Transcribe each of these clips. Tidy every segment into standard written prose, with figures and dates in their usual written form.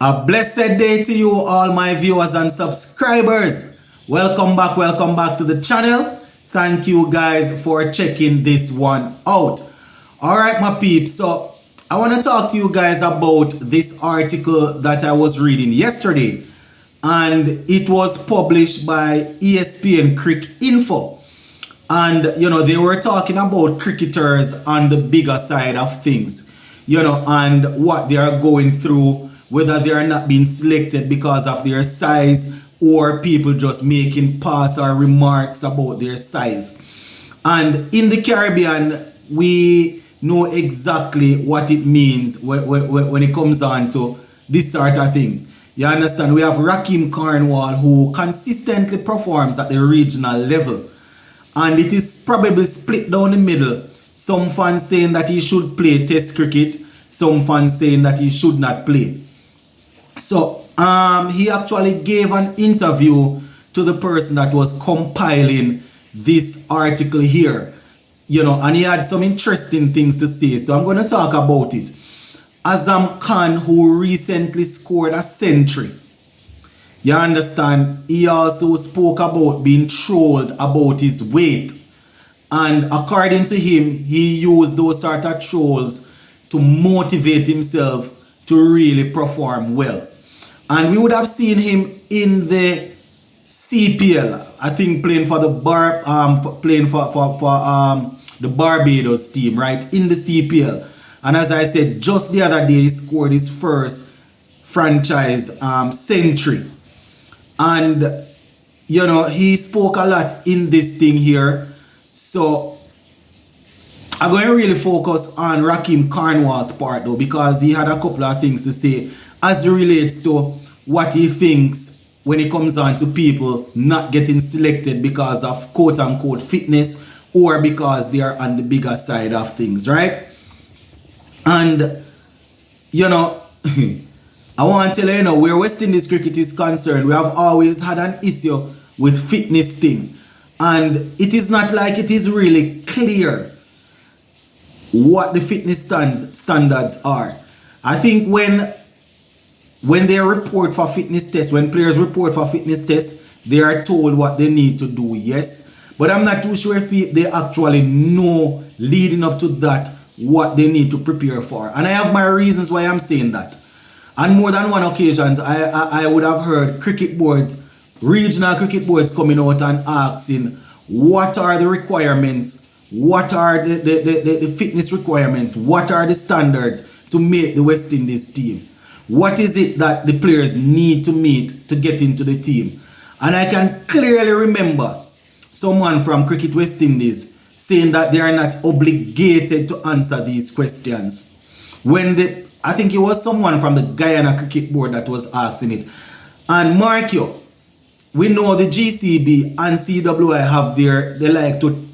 A blessed day to you, all my viewers and subscribers. Welcome back to the channel. Thank you guys for checking this one out. Alright, my peeps, so I want to talk to you guys about this article that I was reading yesterday. And it was published by ESPN Crick Info. And, they were talking about cricketers on the bigger side of things, and what they are going through, whether they are not being selected because of their size or people just making pass or remarks about their size. And in the Caribbean, we know exactly what it means when it comes on to this sort of thing. You understand? We have Rakeem Cornwall, who consistently performs at the regional level. And it is probably split down the middle. Some fans saying that he should play Test cricket. Some fans saying that he should not play. So he actually gave an interview to the person that was compiling this article here. And he had some interesting things to say. So I'm going to talk about it. Azam Khan, who recently scored a century. You understand? He also spoke about being trolled about his weight. And according to him, he used those sort of trolls to motivate himself to really perform well. And we would have seen him in the CPL, I think playing for the the Barbados team, right? In the CPL. And as I said, just the other day he scored his first franchise century. And he spoke a lot in this thing here. So I'm going to really focus on Rakeem Cornwall's part though, because he had a couple of things to say as it relates to what he thinks when it comes on to people not getting selected because of quote-unquote fitness or because they are on the bigger side of things, right? And, I want to tell you, where West Indies cricket is concerned, we have always had an issue with fitness thing. And it is not like it is really clear what the fitness standards are. I think when they report for fitness tests, when players report for fitness tests, they are told what they need to do, yes. But I'm not too sure if they actually know leading up to that what they need to prepare for. And I have my reasons why I'm saying that. On more than one occasions, I would have heard cricket boards, regional cricket boards coming out and asking, what are the requirements? What are the fitness requirements? What are the standards to make the West Indies team? What is it that the players need to meet to get into the team? And I can clearly remember someone from Cricket West Indies saying that they are not obligated to answer these questions. I think it was someone from the Guyana Cricket Board that was asking it. And mark you, we know the GCB and CWI have they like to,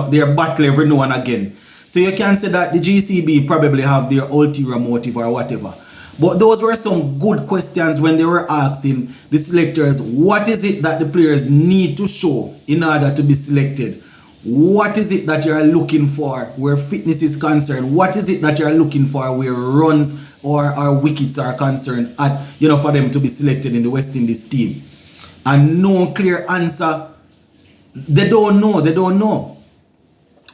their battle every now and again. So you can say that the GCB probably have their ulterior motive or whatever. But those were some good questions when they were asking the selectors, what is it that the players need to show in order to be selected? What is it that you are looking for where fitness is concerned? What is it that you are looking for where runs or wickets are concerned for them to be selected in the West Indies team? And no clear answer. They don't know.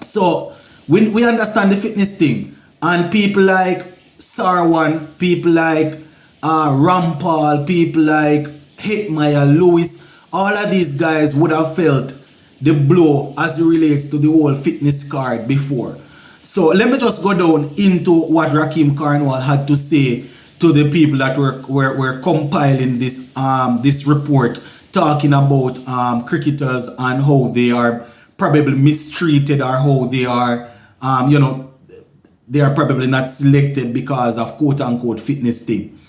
So we understand the fitness thing. And people like Sarwan, people like Rampal, people like Hitmaya, Lewis, all of these guys would have felt the blow as it relates to the whole fitness card before. So let me just go down into what Rakeem Cornwall had to say to the people that were compiling this report, talking about cricketers and how they are probably mistreated or how they are they are probably not selected because of quote-unquote fitness thing.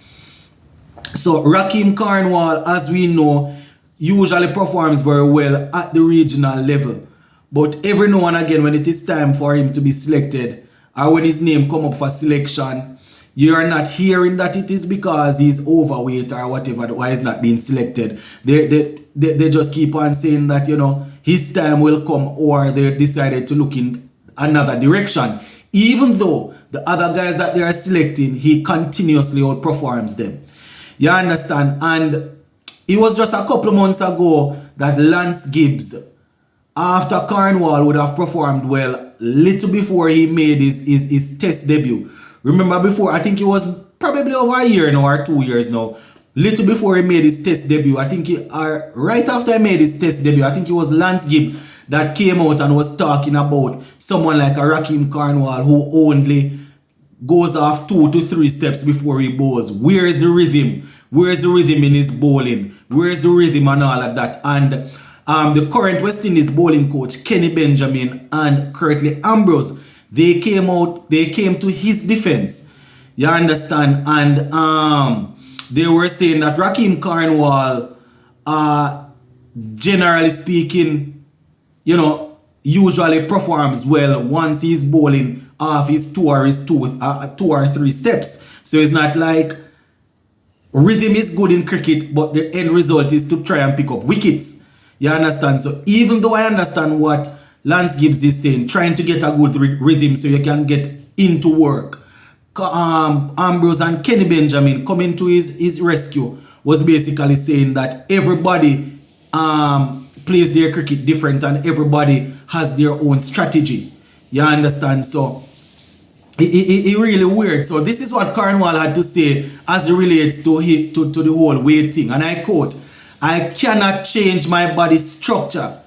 So Rakeem Cornwall, as we know, usually performs very well at the regional level. But every now and again, when it is time for him to be selected, or when his name come up for selection, you are not hearing that it is because he's overweight or whatever, why he's not being selected. They just keep on saying that, his time will come, or they decided to look in another direction. Even though the other guys that they are selecting, he continuously outperforms them. You understand? And it was just a couple of months ago that Lance Gibbs, after Cornwall would have performed well, little before he made his test debut. Remember before, I think it was probably over a year now or 2 years now. Little before he made his test debut, I think right after he made his test debut, I think it was Lance Gibbs that came out and was talking about someone like a Raheem Cornwall who only goes off 2 to 3 steps before he bowls. Where is the rhythm? Where is the rhythm in his bowling? Where is the rhythm and all of that? And the current West Indies bowling coach, Kenny Benjamin and Curtly Ambrose, they came to his defense. You understand? And they were saying that Raheem Cornwall, generally speaking, usually performs well once he's bowling off his 2 or 3 steps. So it's not like rhythm is good in cricket, but the end result is to try and pick up wickets. You understand? So even though I understand what Lance Gibbs is saying, trying to get a good rhythm so you can get into work, Ambrose and Kenny Benjamin coming to his rescue was basically saying that everybody plays their cricket different and everybody has their own strategy. You understand? So it really weird. So this is what Cornwall had to say as it relates to the whole weight thing. And I quote, "I cannot change my body structure.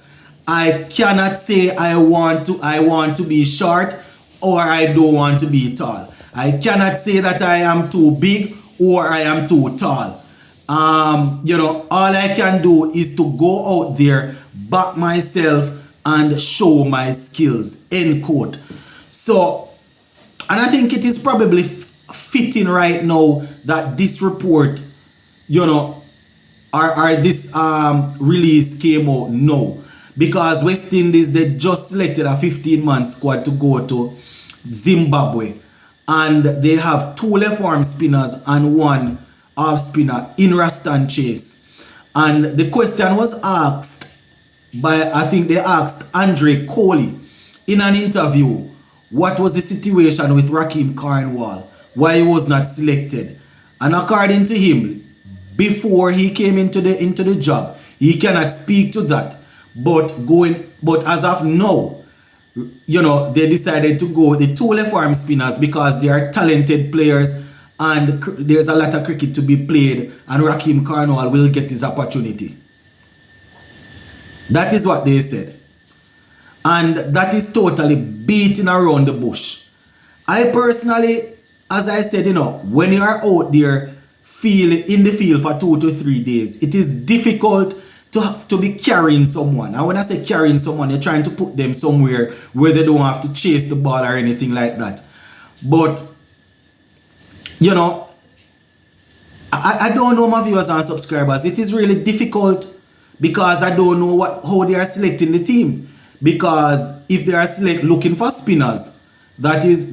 I cannot say I want to be short or I don't want to be tall. I cannot say that I am too big or I am too tall. All I can do is to go out there, back myself, and show my skills." End quote. So, and I think it is probably fitting right now that this report, or this release came out now, because West Indies, they just selected a 15-man squad to go to Zimbabwe, and they have 2 left-arm spinners and 1 off spinner in Rastan Chase. And the question was asked by, I think they asked Andre Kohli in an interview, what was the situation with Raheem Cornwall, why he was not selected. And according to him, before he came into the job, he cannot speak to that. But as of now, they decided to go the 2 left-arm spinners because they are talented players and there's a lot of cricket to be played, and Raheem Cornwall will get his opportunity. That is what they said. And that is totally beating around the bush. I personally, as I said, when you are out there in the field for 2 to 3 days, it is difficult to be carrying someone. And when I say carrying someone, you're trying to put them somewhere where they don't have to chase the ball or anything like that. But, I don't know my viewers and subscribers. It is really difficult because I don't know how they are selecting the team. Because if they are looking for spinners, that is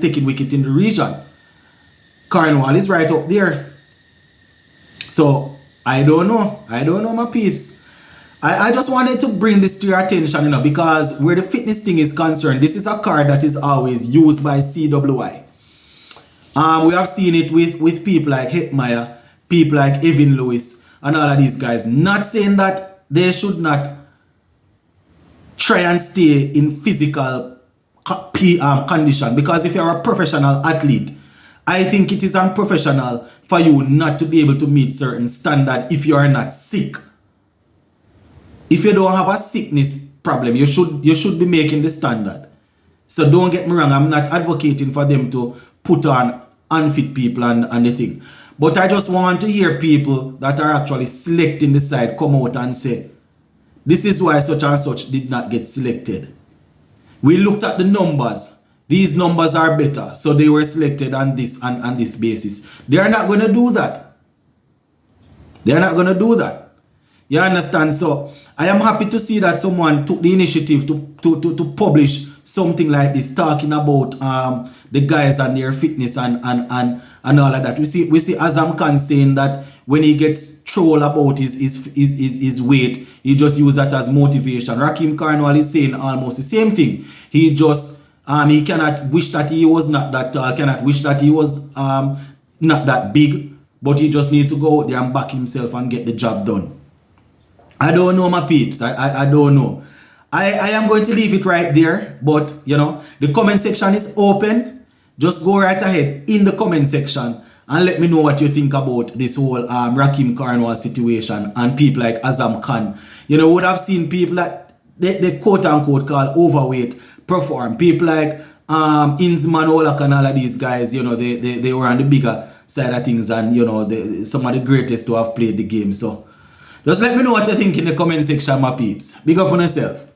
taking wicket in the region. Cornwall is right up there. So I don't know my peeps. I just wanted to bring this to your attention, because where the fitness thing is concerned, this is a card that is always used by CWI. We have seen it with people like Hetmeyer, people like Evan Lewis, and all of these guys. Not saying that they should not try and stay in physical condition, because if you're a professional athlete, I think it is unprofessional for you not to be able to meet certain standard if you are not sick. If you don't have a sickness problem, you should be making the standard. So don't get me wrong, I'm not advocating for them to put on unfit people and the thing. But I just want to hear people that are actually selecting the side come out and say, this is why such and such did not get selected. We looked at the numbers. These numbers are better, so they were selected on this basis. They are not going to do that. They are not going to do that. You understand? So I am happy to see that someone took the initiative to publish something like this, talking about the guys and their fitness and all of that. We see Azam Khan saying that when he gets trolled about his weight, he just use that as motivation. Raheem Cornwall is saying almost the same thing. He just he cannot wish that he was not that tall, cannot wish that he was not that big, but he just needs to go out there and back himself and get the job done. I don't know, my peeps. I don't know. I am going to leave it right there, but you know, the comment section is open. Just go right ahead in the comment section and let me know what you think about this whole Rakim Cornwall situation and people like Azam Khan. You know, would have seen people that they quote unquote call overweight perform. People like Inzman Olak and all of these guys, you know, they were on the bigger side of things, and you know, some of the greatest to have played the game. So just let me know what you think in the comment section, my peeps. Big up on yourself.